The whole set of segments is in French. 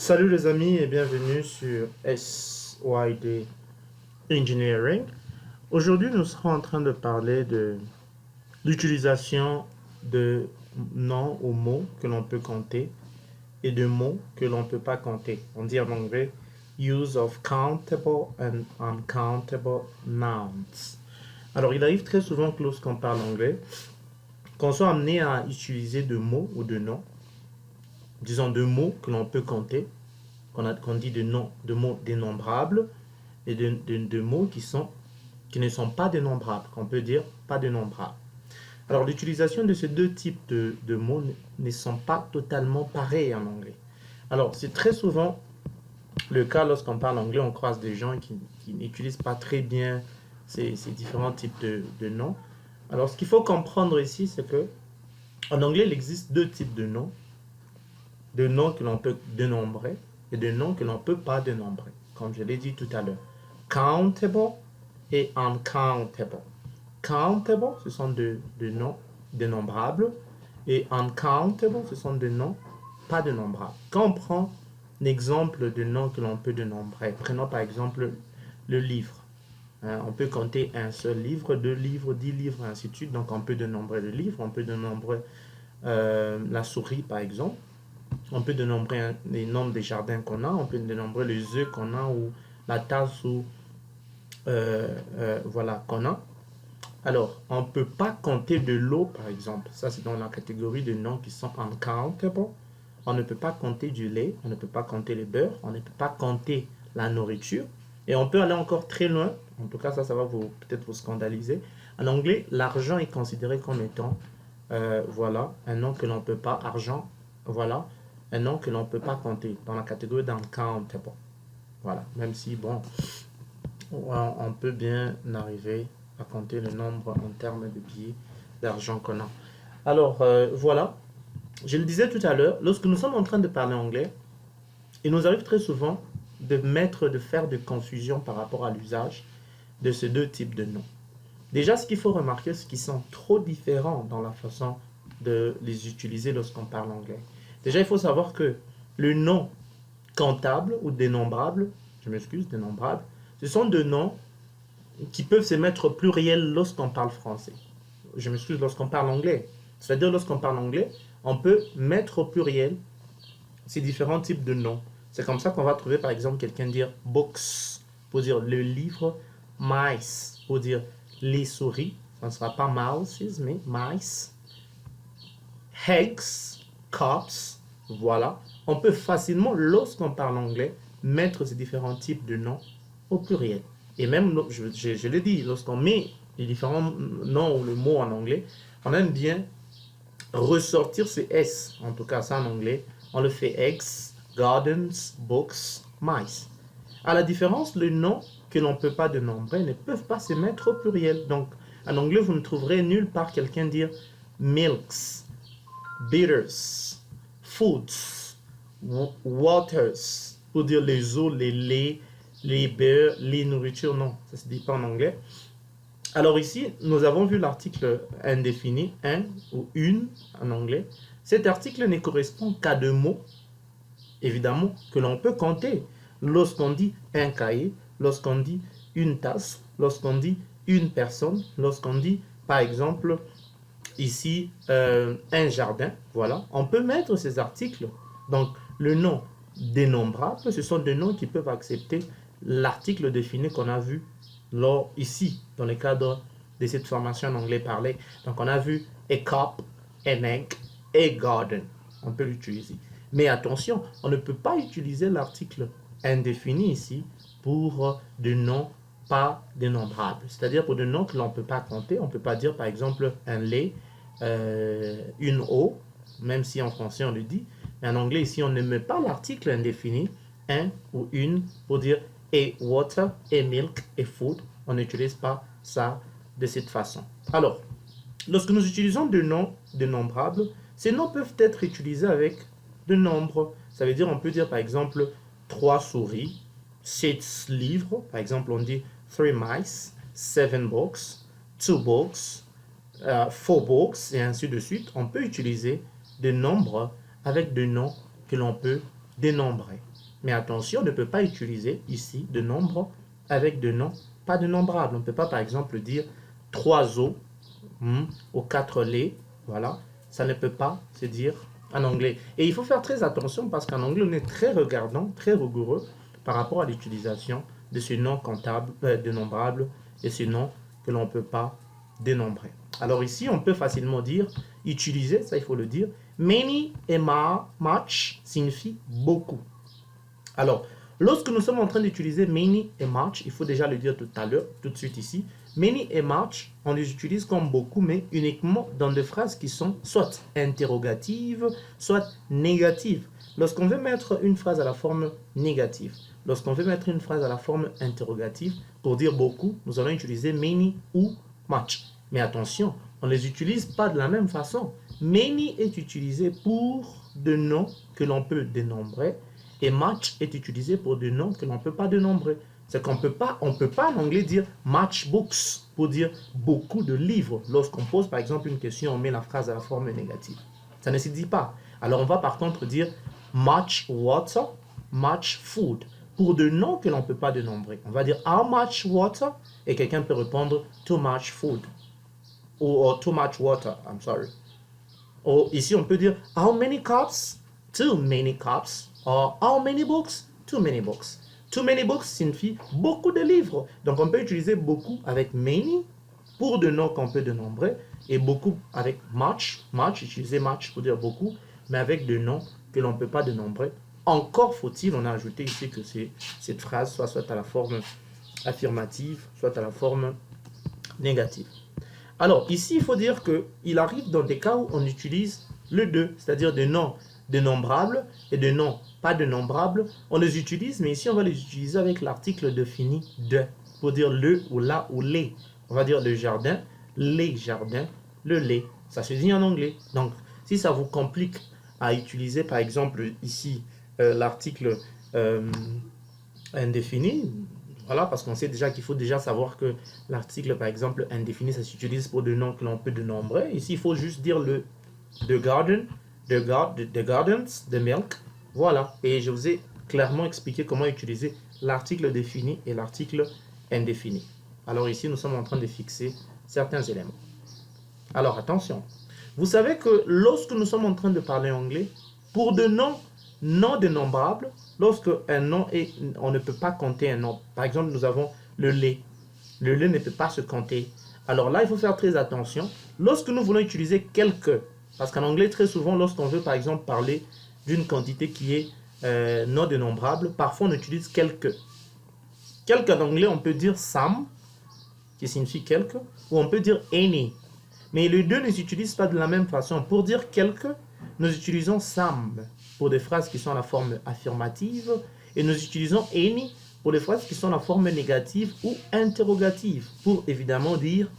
Salut les amis et bienvenue sur SYD Engineering. Aujourd'hui, nous serons en train de parler de l'utilisation de noms ou mots que l'on peut compter et de mots que l'on ne peut pas compter. On dit en anglais use of countable and uncountable nouns. Alors, il arrive très souvent que lorsqu'on parle anglais, qu'on soit amené à utiliser de mots ou de noms, disons de mots que l'on peut compter, qu'on dit de mots dénombrables et de mots qui ne sont pas dénombrables, qu'on peut dire pas dénombrables. Alors l'utilisation de ces deux types de mots ne sont pas totalement pareils en anglais. Alors c'est très souvent le cas lorsqu'on parle anglais, on croise des gens qui n'utilisent pas très bien ces différents types de noms. Alors ce qu'il faut comprendre ici, c'est que en anglais, il existe deux types de noms que l'on peut dénombrer et de noms que l'on ne peut pas dénombrer, comme je l'ai dit tout à l'heure. Countable et uncountable. Countable, ce sont de noms dénombrables et uncountable, ce sont de noms pas dénombrables. Quand on prend l'exemple de noms que l'on peut dénombrer, prenons par exemple le livre. On peut compter un seul livre, deux livres, 10 livres, ainsi de suite. Donc on peut dénombrer le livre, on peut dénombrer la souris par exemple. On peut dénombrer les nombres des jardins qu'on a, on peut dénombrer les œufs qu'on a ou la tasse ou voilà qu'on a. Alors, on ne peut pas compter de l'eau, par exemple. Ça, c'est dans la catégorie de noms qui sont uncountable. On ne peut pas compter du lait, on ne peut pas compter le beurre, on ne peut pas compter la nourriture. Et on peut aller encore très loin. En tout cas, ça va peut-être vous scandaliser. En anglais, l'argent est considéré comme étant, voilà, un nom que l'on ne peut pas, argent, voilà, un nom que l'on ne peut pas compter dans la catégorie d'uncountable. Voilà, même si, bon, on peut bien arriver à compter le nombre en termes de billets d'argent qu'on a. Alors, voilà, je le disais tout à l'heure, lorsque nous sommes en train de parler anglais, il nous arrive très souvent de faire de confusion par rapport à l'usage de ces deux types de noms. Déjà, ce qu'il faut remarquer, c'est qu'ils sont trop différents dans la façon de les utiliser lorsqu'on parle anglais. Déjà, il faut savoir que le nom comptable ou dénombrable, je m'excuse, dénombrable, ce sont deux noms qui peuvent se mettre au pluriel lorsqu'on parle français. Je m'excuse, lorsqu'on parle anglais. C'est-à-dire, lorsqu'on parle anglais, on peut mettre au pluriel ces différents types de noms. C'est comme ça qu'on va trouver, par exemple, quelqu'un dire books pour dire le livre, mice pour dire les souris. Ça ne sera pas mouses, mais mice. Eggs, cups, voilà. On peut facilement, lorsqu'on parle anglais, mettre ces différents types de noms au pluriel. Et même, je l'ai dit, lorsqu'on met les différents noms ou le mot en anglais, on aime bien ressortir ce S, en tout cas ça en anglais. On le fait eggs, gardens, books, mice. À la différence, les noms que l'on ne peut pas dénombrer ne peuvent pas se mettre au pluriel. Donc, en anglais, vous ne trouverez nulle part quelqu'un dire milks, bitters, foods, waters, pour dire les eaux, les laits, les beurres, les nourritures. Non, ça ne se dit pas en anglais. Alors ici, nous avons vu l'article indéfini, un ou une en anglais. Cet article ne correspond qu'à deux mots, évidemment, que l'on peut compter. Lorsqu'on dit un cahier, lorsqu'on dit une tasse, lorsqu'on dit une personne, lorsqu'on dit, par exemple, ici, un jardin, voilà, on peut mettre ces articles. Donc, le nom dénombrable, ce sont des noms qui peuvent accepter l'article défini qu'on a vu ici, dans le cadre de cette formation en anglais parlé. Donc, on a vu a cup, an egg, a garden. On peut l'utiliser. Mais attention, on ne peut pas utiliser l'article indéfini ici pour des noms pas dénombrables. C'est-à-dire pour des noms que l'on ne peut pas compter. On ne peut pas dire, par exemple, un lait, une eau, même si en français on le dit. Mais en anglais, ici, on ne met pas l'article indéfini, un ou une, pour dire a water, a milk, a food. On n'utilise pas ça de cette façon. Alors, lorsque nous utilisons des noms dénombrables, ces noms peuvent être utilisés avec de nombres. Ça veut dire, on peut dire par exemple 3 souris, 7 livres. Par exemple, on dit 3 mice, 7 books, 2 books, 4 books, et ainsi de suite. On peut utiliser des nombres avec des noms que l'on peut dénombrer. Mais attention, on ne peut pas utiliser ici de nombre avec de noms pas dénombrables. On ne peut pas, par exemple, dire 3 os ou 4 laits. Voilà, ça ne peut pas se dire en anglais. Et il faut faire très attention parce qu'en anglais, on est très regardant, très rigoureux par rapport à l'utilisation de ce nom comptable, dénombrable et ce nom que l'on ne peut pas dénombrer. Alors ici, on peut facilement dire, utiliser, ça il faut le dire, many et much signifie beaucoup. Alors, lorsque nous sommes en train d'utiliser many et much, il faut déjà le dire tout à l'heure, tout de suite ici, many et much, on les utilise comme beaucoup, mais uniquement dans des phrases qui sont soit interrogatives, soit négatives. Lorsqu'on veut mettre une phrase à la forme négative, lorsqu'on veut mettre une phrase à la forme interrogative, pour dire beaucoup, nous allons utiliser many ou much. Mais attention, on ne les utilise pas de la même façon. Many est utilisé pour de noms que l'on peut dénombrer et much est utilisé pour des noms que l'on ne peut pas dénombrer. C'est qu'on peut pas en anglais dire much books pour dire beaucoup de livres. Lorsqu'on pose par exemple une question, on met la phrase à la forme négative. Ça ne se dit pas. Alors on va par contre dire much water, much food pour de noms que l'on ne peut pas dénombrer. On va dire how much water et quelqu'un peut répondre too much food ou too much water, I'm sorry. Ou ici on peut dire how many cups, too many cups. Or how many books, too many books. Too many books signifie beaucoup de livres. Donc on peut utiliser beaucoup avec many pour de noms qu'on peut dénombrer et beaucoup avec much, utiliser much pour dire beaucoup, mais avec des noms que l'on ne peut pas dénombrer. Encore faut-il, on a ajouté ici que cette phrase soit à la forme affirmative, soit à la forme négative. Alors ici, il faut dire qu'il arrive dans des cas où on utilise le deux, c'est-à-dire des noms dénombrables et des noms pas dénombrables. On les utilise, mais ici on va les utiliser avec l'article défini de, pour dire le ou la ou les. On va dire le jardin, les jardins, le lait. Ça se dit en anglais. Donc, si ça vous complique à utiliser, par exemple, ici, l'article indéfini, voilà, parce qu'on sait déjà qu'il faut déjà savoir que l'article, par exemple, indéfini, ça s'utilise pour des noms que l'on peut dénombrer. Ici, il faut juste dire le the garden, the gardens, the milk. Voilà, et je vous ai clairement expliqué comment utiliser l'article défini et l'article indéfini. Alors ici, nous sommes en train de fixer certains éléments. Alors attention, vous savez que lorsque nous sommes en train de parler anglais, pour de noms non dénombrables, lorsque un nom est, on ne peut pas compter un nom. Par exemple, nous avons le lait. Le lait ne peut pas se compter. Alors là, il faut faire très attention. Lorsque nous voulons utiliser quelques, parce qu'en anglais, très souvent, lorsqu'on veut par exemple parler d'une quantité qui est non dénombrable, parfois on utilise quelques. Quelques en anglais, on peut dire some, qui signifie quelques, ou on peut dire any. Mais les deux ne s'utilisent pas de la même façon. Pour dire quelques, nous utilisons some pour des phrases qui sont la forme affirmative et nous utilisons any pour des phrases qui sont la forme négative ou interrogative pour évidemment dire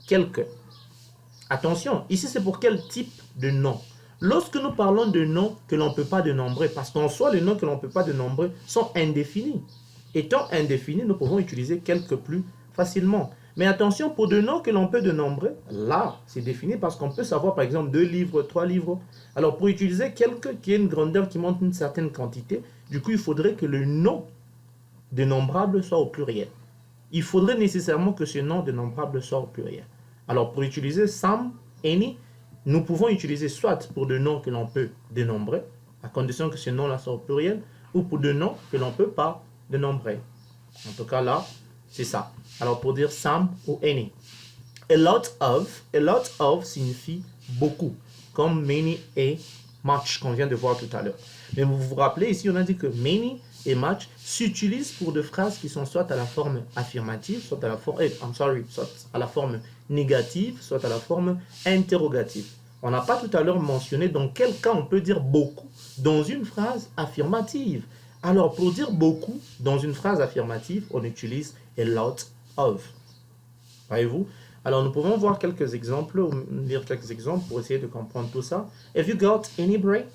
quelques. Attention, ici c'est pour quel type de nom? Lorsque nous parlons de noms que l'on ne peut pas dénombrer, parce qu'en soi les noms que l'on ne peut pas dénombrer sont indéfinis. Étant indéfinis, nous pouvons utiliser quelques plus facilement. Mais attention, pour des noms que l'on peut dénombrer, là, c'est défini parce qu'on peut savoir par exemple 2 livres, 3 livres. Alors pour utiliser quelques qui est une grandeur qui montre une certaine quantité, du coup il faudrait que le nom dénombrable soit au pluriel. Il faudrait nécessairement que ce nom dénombrable soit au pluriel. Alors pour utiliser some, any, nous pouvons utiliser soit pour des noms que l'on peut dénombrer, à condition que ce nom-là soit au pluriel, ou pour des noms que l'on ne peut pas dénombrer. En tout cas là, c'est ça. Alors pour dire some ou any. A lot of signifie beaucoup, comme many et much qu'on vient de voir tout à l'heure. Mais vous vous rappelez, ici on a dit que many et much s'utilisent pour des phrases qui sont soit à la forme affirmative, soit à la forme, soit à la forme négative, soit à la forme interrogative. On n'a pas tout à l'heure mentionné dans quel cas on peut dire beaucoup dans une phrase affirmative. Alors pour dire beaucoup dans une phrase affirmative, on utilise a lot of. Voyez-vous? Alors nous pouvons voir quelques exemples, ou lire quelques exemples pour essayer de comprendre tout ça. Have you got any bread?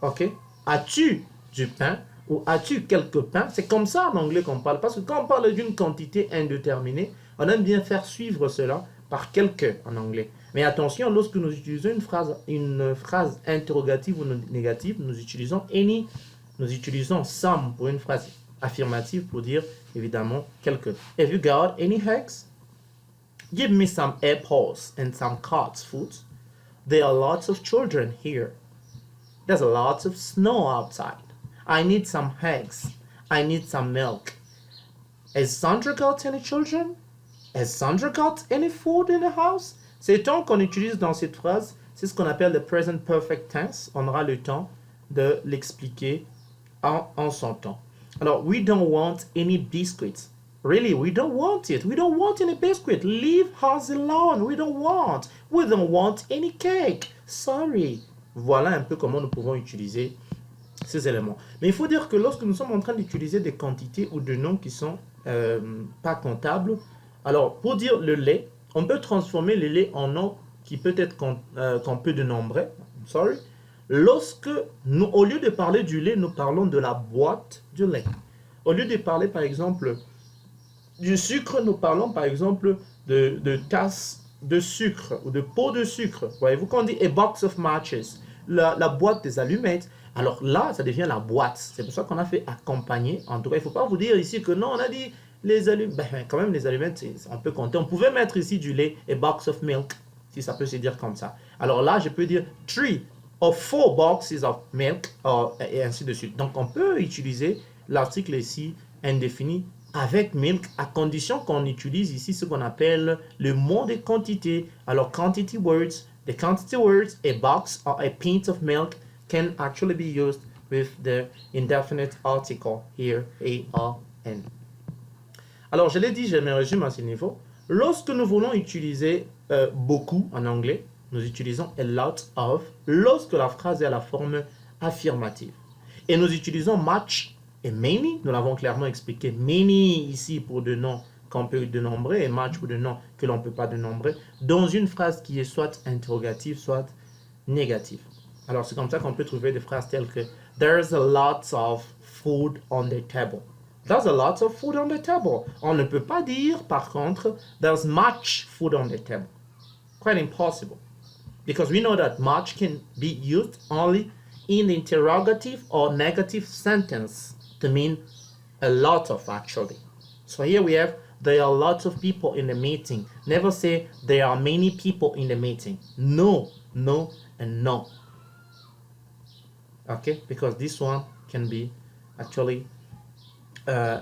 Ok. As-tu du pain? Ou as-tu quelques pains? C'est comme ça en anglais qu'on parle. Parce que quand on parle d'une quantité indéterminée, on aime bien faire suivre cela par quelques en anglais. Mais attention, lorsque nous utilisons une phrase interrogative ou négative, nous utilisons any, nous utilisons some pour une phrase affirmative pour dire évidemment quelque. Have you got any eggs? Give me some apples and some cat's food. There are lots of children here. There's a lot of snow outside. I need some eggs. I need some milk. Has Sandra got any children? Has Sandra got any food in the house? Ces temps qu'on utilise dans cette phrase, c'est ce qu'on appelle le present perfect tense. On aura le temps de l'expliquer en son temps. Alors, we don't want any biscuits. Really, we don't want it. We don't want any biscuit. Leave us alone. We don't want. We don't want any cake. Sorry. Voilà un peu comment nous pouvons utiliser ces éléments. Mais il faut dire que lorsque nous sommes en train d'utiliser des quantités ou des noms qui sont pas comptables, alors pour dire le lait, on peut transformer le lait en nom qui peut être qu'on peut dénombrer. Sorry. Lorsque nous, au lieu de parler du lait, nous parlons de la boîte du lait. Au lieu de parler par exemple du sucre, nous parlons par exemple de tasses de sucre ou de pots de sucre. Voyez-vous, quand on dit a box of matches, la boîte des allumettes, alors là, ça devient la boîte. C'est pour ça qu'on a fait accompagner. En tout cas, il ne faut pas vous dire ici que non, on a dit les allumettes. Ben, quand même, les allumettes, on peut compter. On pouvait mettre ici du lait, a box of milk, si ça peut se dire comme ça. Alors là, je peux dire 3 or 4 boxes of milk, et ainsi de suite. Donc, on peut utiliser l'article ici indéfini avec milk, à condition qu'on utilise ici ce qu'on appelle le mot de quantité. Alors, quantity words, the quantity words, a box or a pint of milk can actually be used with the indefinite article here, A-R-N. Alors, je l'ai dit, je me résume à ce niveau. Lorsque nous voulons utiliser beaucoup en anglais, nous utilisons a lot of lorsque la phrase est à la forme affirmative. Et nous utilisons much et many, nous l'avons clairement expliqué. Many ici pour des noms qu'on peut dénombrer et much pour des noms que l'on ne peut pas dénombrer dans une phrase qui est soit interrogative, soit négative. Alors c'est comme ça qu'on peut trouver des phrases telles que There's a lot of food on the table. There's a lot of food on the table. On ne peut pas dire par contre There's much food on the table. Quite impossible. Because we know that much can be used only in the interrogative or negative sentence to mean a lot of actually. So here we have there are lots of people in the meeting. Never say there are many people in the meeting. No, no, and no. Okay, because this one can be actually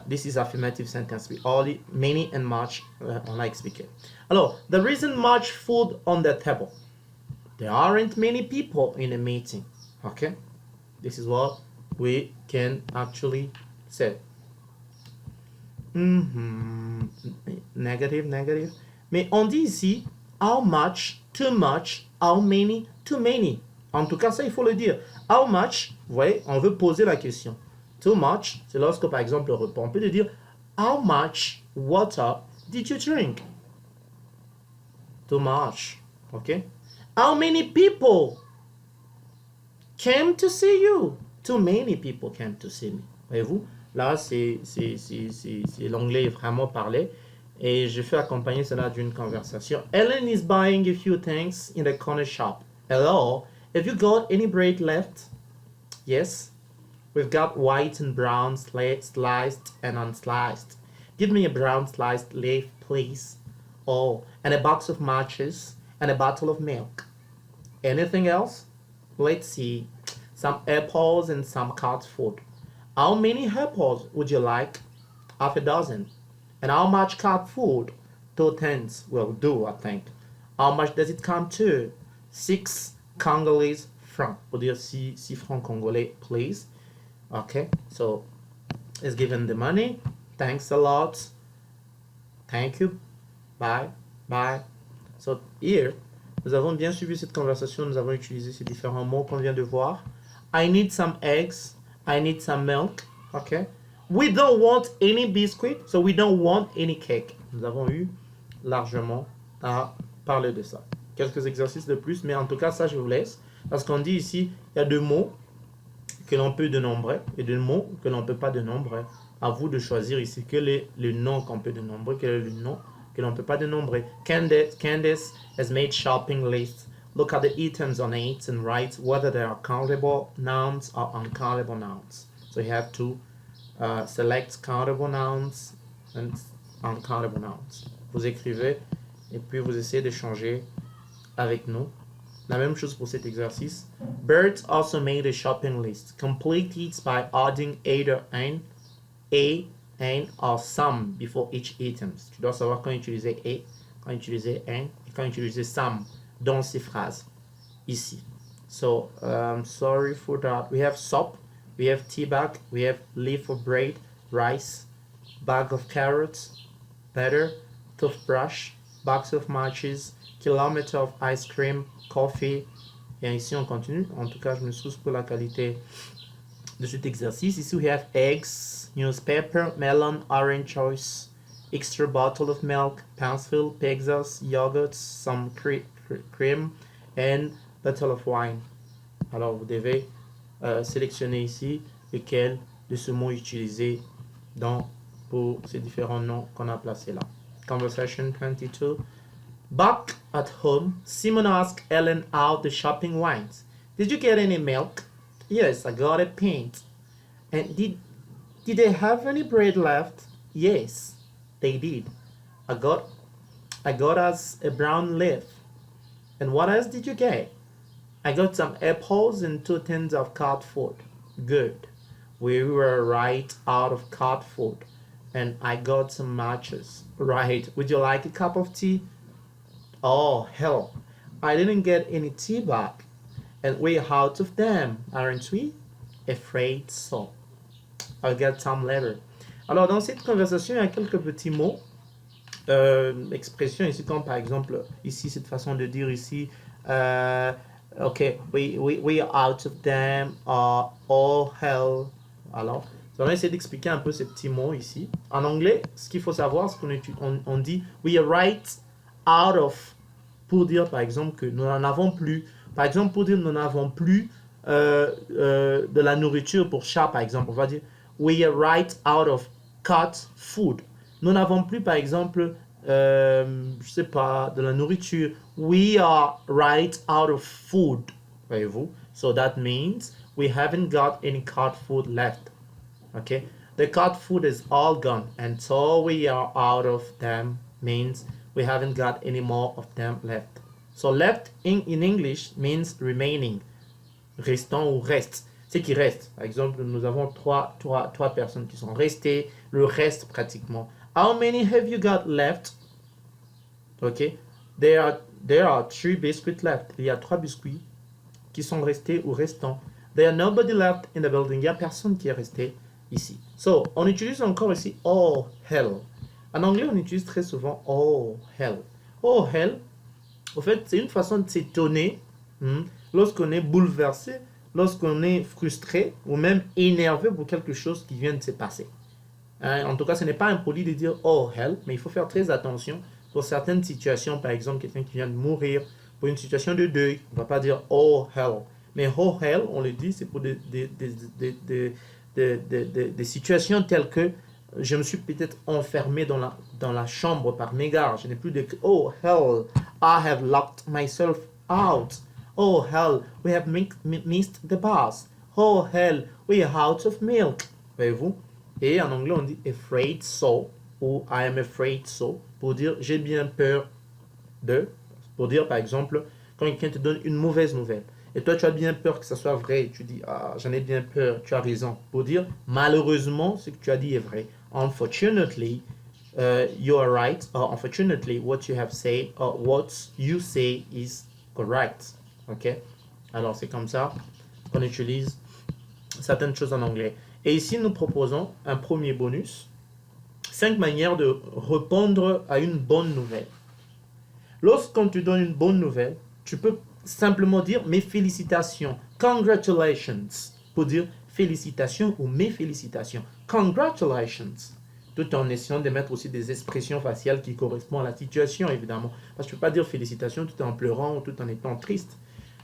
this is affirmative sentence. We only many and much on like speaker. Alors, there isn't much food on the table. There aren't many people in a meeting. Okay, this is what we can actually say. Negative, negative. Mais on dit ici how much, too much, how many, too many. En tout cas, ça, il faut le dire. How much, vous voyez, on veut poser la question. Too much, c'est lorsque, par exemple, on peut dire how much water did you drink? Too much. OK? How many people came to see you? Too many people came to see me. Voyez-vous? Là, c'est l'anglais vraiment parlé. Et je fais accompagner cela d'une conversation. Ellen is buying a few things in the corner shop. Hello, have you got any bread left? Yes. We've got white and brown sliced and unsliced. Give me a brown sliced leaf, please. Oh, and a box of matches and a bottle of milk. Anything else? Let's see. Some apples and some cat food. How many apples would you like? Half a dozen. And how much cat food? 2 tens will do, I think. How much does it come to? 6 Congolese francs. Pour dire 6 francs congolais, please. Okay, so it's given the money. Thanks a lot. Thank you. Bye. Bye. So here, nous avons bien suivi cette conversation. Nous avons utilisé ces différents mots qu'on vient de voir. I need some eggs. I need some milk. Okay. We don't want any biscuit, so we don't want any cake. Nous avons eu largement à parler de ça. Quelques exercices de plus, mais en tout cas, ça, je vous laisse. Parce qu'on dit ici, il y a 2 mots que l'on peut dénombrer et 2 mots que l'on ne peut pas dénombrer. À vous de choisir ici quel est le nom qu'on peut dénombrer, quel est le nom que l'on ne peut pas dénombrer. Candice has made shopping lists. Look at the items on it and write whether they are countable nouns or uncountable nouns. So you have to select countable nouns and uncountable nouns. Vous écrivez et puis vous essayez d'échanger avec nous. La même chose pour cet exercice. Bert also made a shopping list. Complete it by adding either an, a, or some before each item. Tu dois savoir quand utiliser a, quand utiliser an et quand utiliser some dans ces phrases ici. So, sorry for that. We have soap, we have tea bag, we have leaf of bread, rice, bag of carrots, butter, toothbrush, box of matches, kilometer of ice cream, coffee. Et ici, on continue. En tout cas, je m'excuse pour la qualité de cet exercice. Ici, we have eggs, newspaper, melon, orange choice, extra bottle of milk, pencil, pizzas, yogurt, some cream, and bottle of wine. Alors, vous devez sélectionner ici lesquels de ce mot utilisé pour ces différents noms qu'on a placés là. Conversation 22. Back at home, Simon asked Ellen how the shopping went. Did you get any milk? Yes, I got a pint. And did they have any bread left? Yes, they did. I got us a brown leaf. And what else did you get? I got some apples and 2 tins of cat food. Good. We were right out of cat food. And I got some matches. Right. Would you like a cup of tea? Oh, hell. I didn't get any tea back. And we're out of them, aren't we? Afraid so. I'll get some later. Alors, dans cette conversation, il y a quelques petits mots, expressions ici, comme par exemple, ici, cette façon de dire ici, OK, we are out of them, oh, hell. Alors, on va essayer d'expliquer un peu ces petits mots ici. En anglais, ce qu'il faut savoir, c'est qu'on dit we are right out of, pour dire par exemple que nous n'en avons plus. Par exemple, pour dire nous n'avons plus de la nourriture pour chat, par exemple, on va dire we are right out of cat food. Nous n'avons plus, par exemple, je sais pas, de la nourriture. We are right out of food. Voyez-vous? So that means we haven't got any cat food left. Okay? The cat food is all gone, and so we are out of them means we haven't got any more of them left. So left in English means remaining. Restant ou reste. C'est qui reste. Par exemple, nous avons trois personnes qui sont restées, le reste pratiquement. How many have you got left? Okay. There are 3 biscuits left. Il y a 3 biscuits qui sont restés ou restants. There are nobody left in the building. Il n'y a personne qui est resté ici. So, on utilise encore ici oh hell. En anglais, on utilise très souvent oh hell. Oh hell, au fait, c'est une façon de s'étonner lorsqu'on est bouleversé, lorsqu'on est frustré ou même énervé pour quelque chose qui vient de se passer. En tout cas, ce n'est pas impoli de dire oh hell, mais il faut faire très attention pour certaines situations. Par exemple, quelqu'un qui vient de mourir, pour une situation de deuil, on ne va pas dire oh hell. Mais oh hell, on le dit, c'est pour des situations telles que je me suis peut-être enfermé dans la chambre par mégarde. Je n'ai plus de oh hell, I have locked myself out. Oh hell, we have missed the bus. Oh hell, we are out of milk. Voyez-vous? Et en anglais, on dit afraid so ou I am afraid so pour dire j'ai bien peur de. Pour dire par exemple, quand quelqu'un te donne une mauvaise nouvelle et toi tu as bien peur que ça soit vrai, tu dis ah j'en ai bien peur, tu as raison. Pour dire malheureusement ce que tu as dit est vrai. Unfortunately, you are right. Or unfortunately, what you have said or what you say is correct. Ok? Alors c'est comme ça qu'on utilise certaines choses en anglais. Et ici, nous proposons un premier bonus. 5 manières de répondre à une bonne nouvelle. Lorsqu'on te donne une bonne nouvelle, tu peux simplement dire mes félicitations. Congratulations. Pour dire félicitations ou mes félicitations. Congratulations. Tout en essayant de mettre aussi des expressions faciales qui correspondent à la situation, évidemment. Parce que tu ne peux pas dire félicitations tout en pleurant ou tout en étant triste.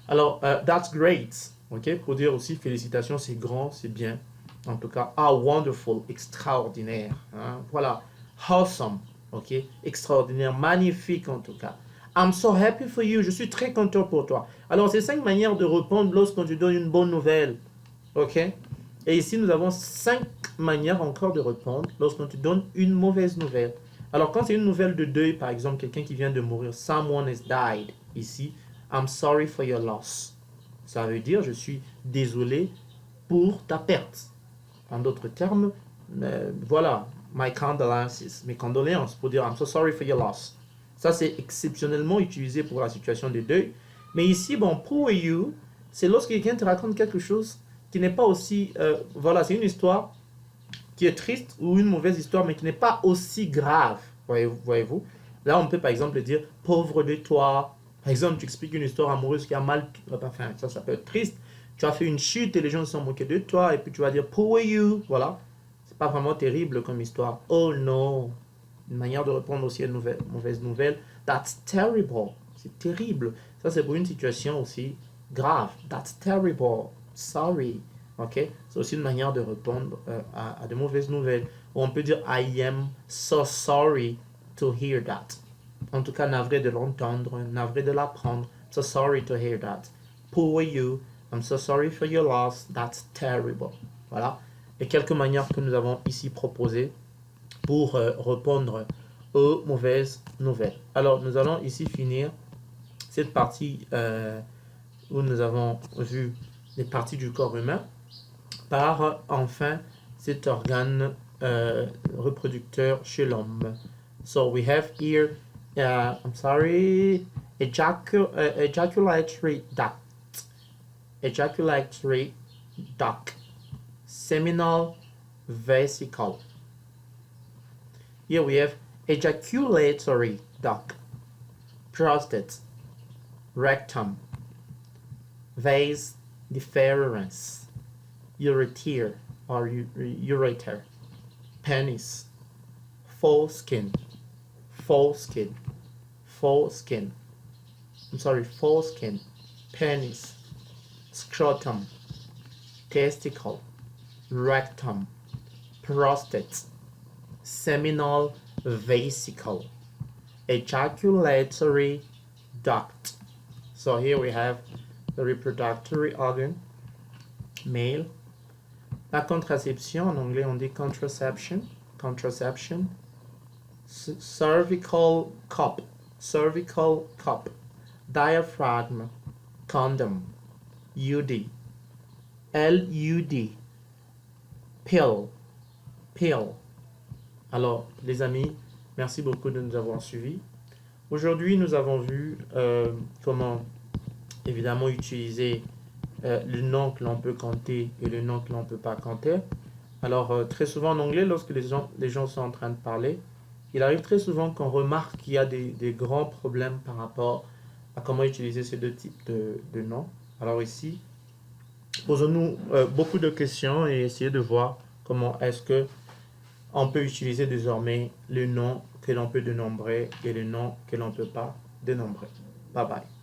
Alors, that's great. Okay? Pour dire aussi félicitations, c'est grand, c'est bien. En tout cas, wonderful, extraordinaire. Hein? Voilà, awesome. Ok, extraordinaire, magnifique en tout cas. I'm so happy for you. Je suis très content pour toi. Alors, c'est 5 manières de répondre lorsqu'on te donne une bonne nouvelle. Ok? Et ici, nous avons 5 manières encore de répondre lorsqu'on te donne une mauvaise nouvelle. Alors, quand c'est une nouvelle de deuil, par exemple, quelqu'un qui vient de mourir, someone has died. Ici, I'm sorry for your loss. Ça veut dire, je suis désolé pour ta perte. En d'autres termes, voilà, my condolences, mes condoléances, pour dire I'm so sorry for your loss. Ça, c'est exceptionnellement utilisé pour la situation de deuil. Mais ici, bon, poor you, c'est lorsque quelqu'un te raconte quelque chose qui n'est pas aussi... voilà, c'est une histoire qui est triste ou une mauvaise histoire, mais qui n'est pas aussi grave, voyez-vous. Là, on peut par exemple dire pauvre de toi. Par exemple, tu expliques une histoire amoureuse qui a mal... Enfin, ça peut être triste. Tu as fait une chute et les gens se sont moqués de toi, et puis tu vas dire poor you. Voilà. C'est pas vraiment terrible comme histoire. Oh no. Une manière de répondre aussi à une mauvaise nouvelle. That's terrible. C'est terrible. Ça, c'est pour une situation aussi grave. That's terrible. Sorry. Ok? C'est aussi une manière de répondre à de mauvaises nouvelles. Ou on peut dire I am so sorry to hear that. En tout cas, navré de l'entendre, navré de l'apprendre. So sorry to hear that. Poor you. I'm so sorry for your loss. That's terrible. Voilà. Et quelques manières que nous avons ici proposées pour répondre aux mauvaises nouvelles. Alors, nous allons ici finir cette partie où nous avons vu les parties du corps humain par enfin cet organe reproducteur chez l'homme. So we have here, I'm sorry, ejaculatory duct, ejaculatory duct, seminal vesicle. Here we have ejaculatory duct, prostate, rectum, vas deferens, ureter or ureter, penis, foreskin, foreskin, foreskin, foreskin, penis, scrotum, testicle, rectum, prostate, seminal vesicle, ejaculatory duct. So here we have the reproductory organ, male. La contraception, en anglais on dit contraception, contraception. Cervical cup, diaphragm, condom, UD, LUD, pill, pill. Alors, les amis, merci beaucoup de nous avoir suivis. Aujourd'hui, nous avons vu comment, évidemment, utiliser le nom que l'on peut compter et le nom que l'on ne peut pas compter. Alors, très souvent en anglais, lorsque les gens sont en train de parler, il arrive très souvent qu'on remarque qu'il y a des grands problèmes par rapport à comment utiliser ces deux types de noms. Alors ici, posons-nous beaucoup de questions et essayez de voir comment est-ce que on peut utiliser désormais le nom que l'on peut dénombrer et le nom que l'on ne peut pas dénombrer. Bye bye.